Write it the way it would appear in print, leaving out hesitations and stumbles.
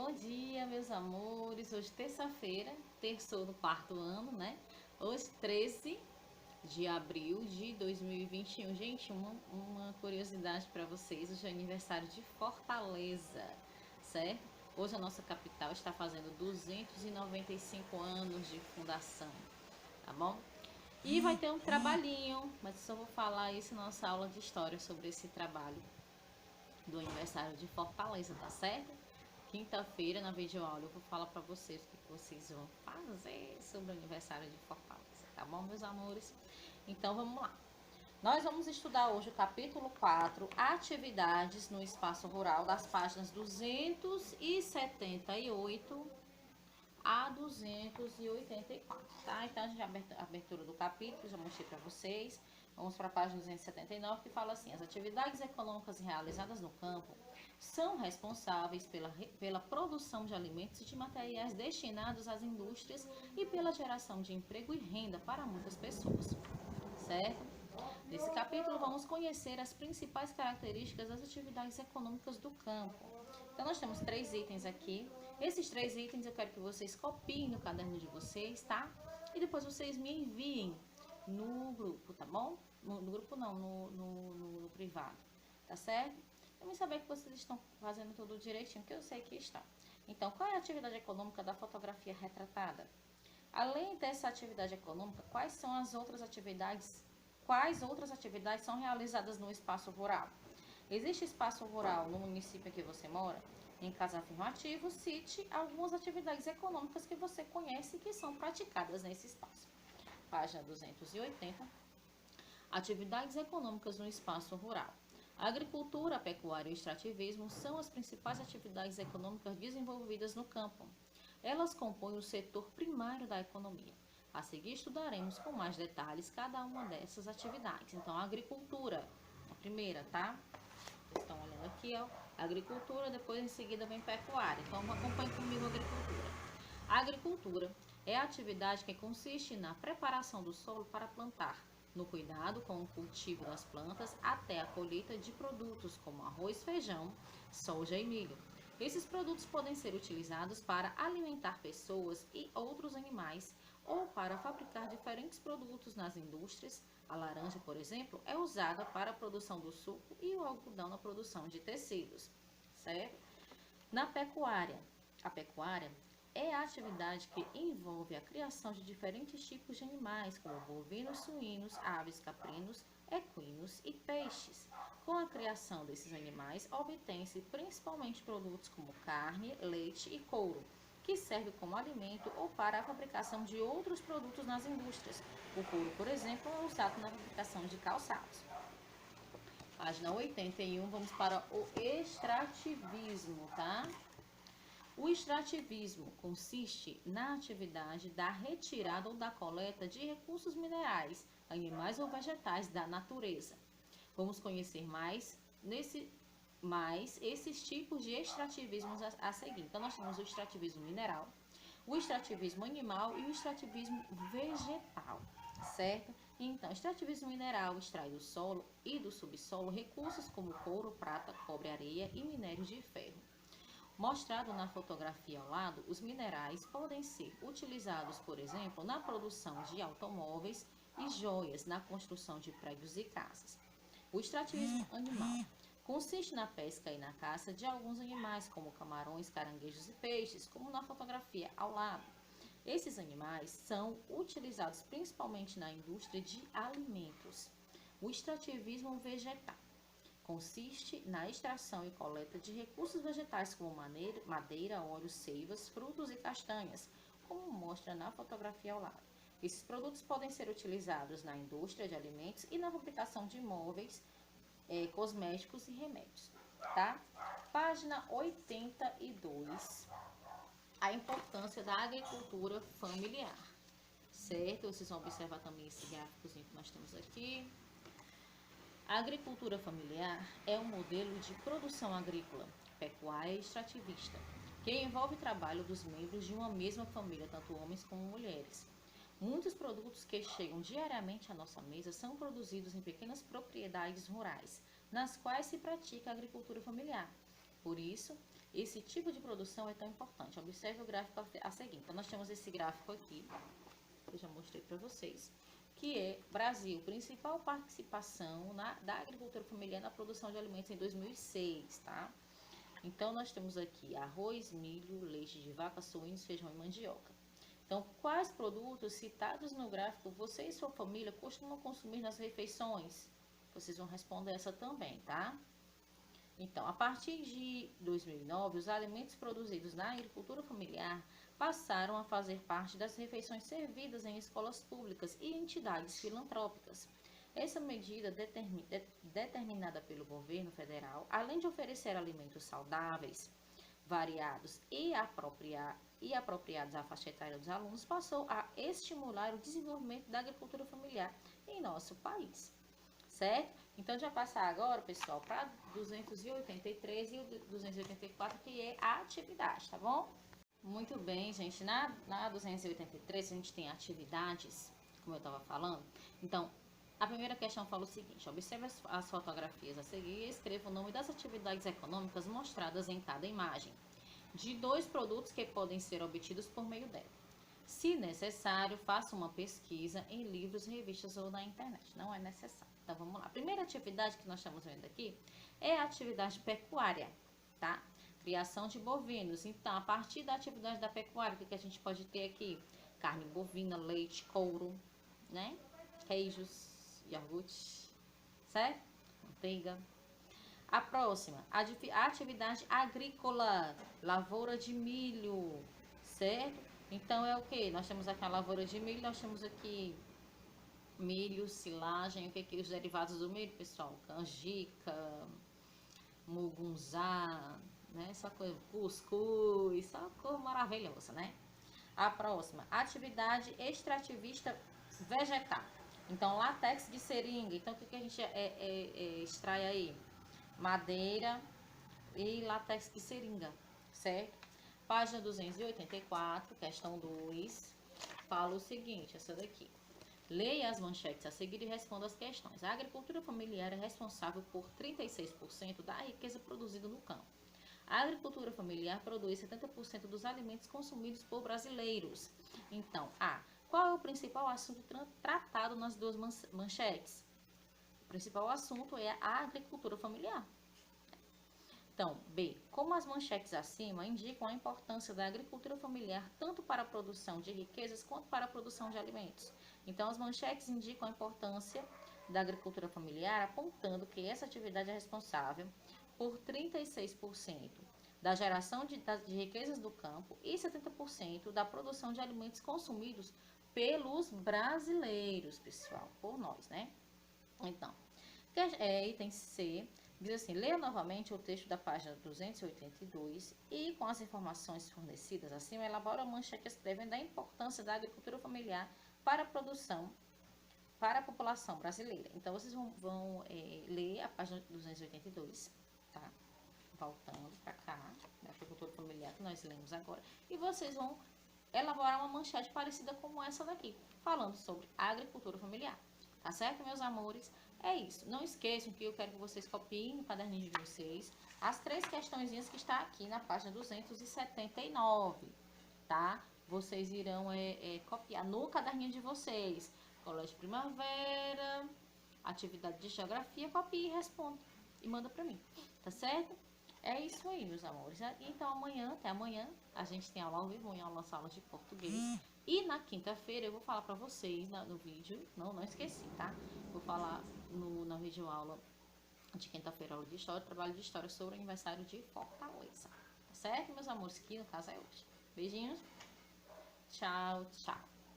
Bom dia, meus amores. Hoje, terça-feira, terçou do quarto ano, né? Hoje, 13 de abril de 2021. Gente, uma curiosidade para vocês: hoje é aniversário de Fortaleza, certo? Hoje a nossa capital está fazendo 295 anos de fundação, tá bom? E vai ter um trabalhinho, mas eu só vou falar isso na nossa aula de história sobre esse trabalho do aniversário de Fortaleza, tá certo? Quinta-feira, na videoaula, eu vou falar para vocês o que vocês vão fazer sobre o aniversário de Fortaleza, tá bom, meus amores? Então, vamos lá. Nós vamos estudar hoje o capítulo 4, atividades no espaço rural, das páginas 278 a 284, tá? Então, a gente a abertura do capítulo, já mostrei para vocês. Vamos para a página 279, que fala assim: as atividades econômicas realizadas no campo são responsáveis pela produção de alimentos e de materiais destinados às indústrias e pela geração de emprego e renda para muitas pessoas, certo? Nesse capítulo, vamos conhecer as principais características das atividades econômicas do campo. Então, nós temos 3 itens aqui. Esses 3 itens eu quero que vocês copiem no caderno de vocês, tá? E depois vocês me enviem no grupo, tá bom? No grupo não, no privado, tá certo? Para mim saber que vocês estão fazendo tudo direitinho, que eu sei que estão. Então, qual é a atividade econômica da fotografia retratada? Além dessa atividade econômica, quais outras atividades são realizadas no espaço rural? Existe espaço rural no município em que você mora? Em caso afirmativo, cite algumas atividades econômicas que você conhece e que são praticadas nesse espaço. Página 280. Atividades econômicas no espaço rural. A agricultura, a pecuária e o extrativismo são as principais atividades econômicas desenvolvidas no campo. Elas compõem o setor primário da economia. A seguir estudaremos com mais detalhes cada uma dessas atividades. Então, a agricultura, a primeira, tá? Vocês estão olhando aqui, ó. Agricultura, depois em seguida vem pecuária. Então, acompanhe comigo a agricultura. A agricultura é a atividade que consiste na preparação do solo para plantar, no cuidado com o cultivo das plantas até a colheita de produtos como arroz, feijão, soja e milho. Esses produtos podem ser utilizados para alimentar pessoas e outros animais ou para fabricar diferentes produtos nas indústrias. A laranja, por exemplo, é usada para a produção do suco e o algodão na produção de tecidos, certo? Na pecuária, a pecuária é a atividade que envolve a criação de diferentes tipos de animais, como bovinos, suínos, aves, caprinos, equinos e peixes. Com a criação desses animais, obtém-se principalmente produtos como carne, leite e couro, que serve como alimento ou para a fabricação de outros produtos nas indústrias. O couro, por exemplo, é usado na fabricação de calçados. Página 81, vamos para o extrativismo, tá? O extrativismo consiste na atividade da retirada ou da coleta de recursos minerais, animais ou vegetais da natureza. Vamos conhecer mais esses tipos de extrativismos a seguir. Então, nós temos o extrativismo mineral, o extrativismo animal e o extrativismo vegetal, certo? Então, extrativismo mineral extrai do solo e do subsolo recursos como couro, prata, cobre, areia e minérios de ferro. Mostrado na fotografia ao lado, os minerais podem ser utilizados, por exemplo, na produção de automóveis e joias, na construção de prédios e casas. O extrativismo animal consiste na pesca e na caça de alguns animais, como camarões, caranguejos e peixes, como na fotografia ao lado. Esses animais são utilizados principalmente na indústria de alimentos. O extrativismo vegetal consiste na extração e coleta de recursos vegetais como madeira, óleo, seivas, frutos e castanhas, como mostra na fotografia ao lado. Esses produtos podem ser utilizados na indústria de alimentos e na fabricação de móveis, cosméticos e remédios, tá? Página 82, a importância da agricultura familiar, certo? Vocês vão observar também esse gráficozinho que nós temos aqui. A agricultura familiar é um modelo de produção agrícola, pecuária e extrativista, que envolve o trabalho dos membros de uma mesma família, tanto homens como mulheres. Muitos produtos que chegam diariamente à nossa mesa são produzidos em pequenas propriedades rurais, nas quais se pratica a agricultura familiar. Por isso, esse tipo de produção é tão importante. Observe o gráfico a seguir. Então, nós temos esse gráfico aqui, que eu já mostrei para vocês, que é Brasil, principal participação da agricultura familiar na produção de alimentos em 2006, tá? Então, nós temos aqui arroz, milho, leite de vaca, suínos, feijão e mandioca. Então, quais produtos citados no gráfico você e sua família costumam consumir nas refeições? Vocês vão responder essa também, tá? Então, a partir de 2009, os alimentos produzidos na agricultura familiar passaram a fazer parte das refeições servidas em escolas públicas e entidades filantrópicas. Essa medida determinada pelo governo federal, além de oferecer alimentos saudáveis, variados e apropriados à faixa etária dos alunos, passou a estimular o desenvolvimento da agricultura familiar em nosso país, certo? Então, já passar agora, pessoal, para 283 e o 284, que é a atividade, tá bom? Muito bem, gente. Na 283, a gente tem atividades, como eu estava falando. Então, a primeira questão fala o seguinte: observe as fotografias a seguir e escreva o nome das atividades econômicas mostradas em cada imagem, de 2 produtos que podem ser obtidos por meio dela. Se necessário, faça uma pesquisa em livros, revistas ou na internet. Não é necessário. Então, vamos lá. A primeira atividade que nós estamos vendo aqui é a atividade pecuária, tá? Criação de bovinos. Então, a partir da atividade da pecuária, o que a gente pode ter aqui? Carne bovina, leite, couro, né? Queijos, iogurte, certo? Manteiga. A próxima, a atividade agrícola, lavoura de milho, certo? Então, é o que? Nós temos aqui a lavoura de milho, nós temos aqui milho, silagem, o que os derivados do milho, pessoal? Canjica, mugunzá, né? Essa coisa, cuscuz, essa coisa maravilhosa, né? A próxima, atividade extrativista vegetal. Então, látex de seringa. Então, o que a gente extrai aí? Madeira e látex de seringa, certo? Página 284, questão 2, fala o seguinte, essa daqui. Leia as manchetes a seguir e responda as questões. A agricultura familiar é responsável por 36% da riqueza produzida no campo. A agricultura familiar produz 70% dos alimentos consumidos por brasileiros. Então, A. Qual é o principal assunto tratado nas duas manchetes? O principal assunto é a agricultura familiar. Então, B. Como as manchetes acima indicam a importância da agricultura familiar tanto para a produção de riquezas quanto para a produção de alimentos. Então, as manchetes indicam a importância da agricultura familiar, apontando que essa atividade é responsável por 36% da geração de riquezas do campo e 70% da produção de alimentos consumidos pelos brasileiros, pessoal, por nós, né? Então, item C, diz assim: leia novamente o texto da página 282 e, com as informações fornecidas acima, elabora a manchete escrevendo a importância da agricultura familiar para a produção, para a população brasileira. Então, vocês vão ler a página 282, tá? Voltando para cá, da agricultura familiar que nós lemos agora, e vocês vão elaborar uma manchete parecida como essa daqui, falando sobre a agricultura familiar. Tá certo, meus amores? É isso. Não esqueçam que eu quero que vocês copiem no caderninho de vocês as 3 questõezinhas que está aqui na página 279, tá? Vocês irão copiar no caderninho de vocês. Colégio Primavera, atividade de geografia, copie e responda. E manda pra mim, tá certo? É isso aí, meus amores. Então, até amanhã, a gente tem aula ao vivo em aula sala de português. E na quinta-feira eu vou falar pra vocês no vídeo, não esqueci, tá? Vou falar na videoaula de quinta-feira, aula de história, trabalho de história sobre o aniversário de Fortaleza. Tá certo, meus amores? Que no caso é hoje. Beijinhos. Tchau, tchau.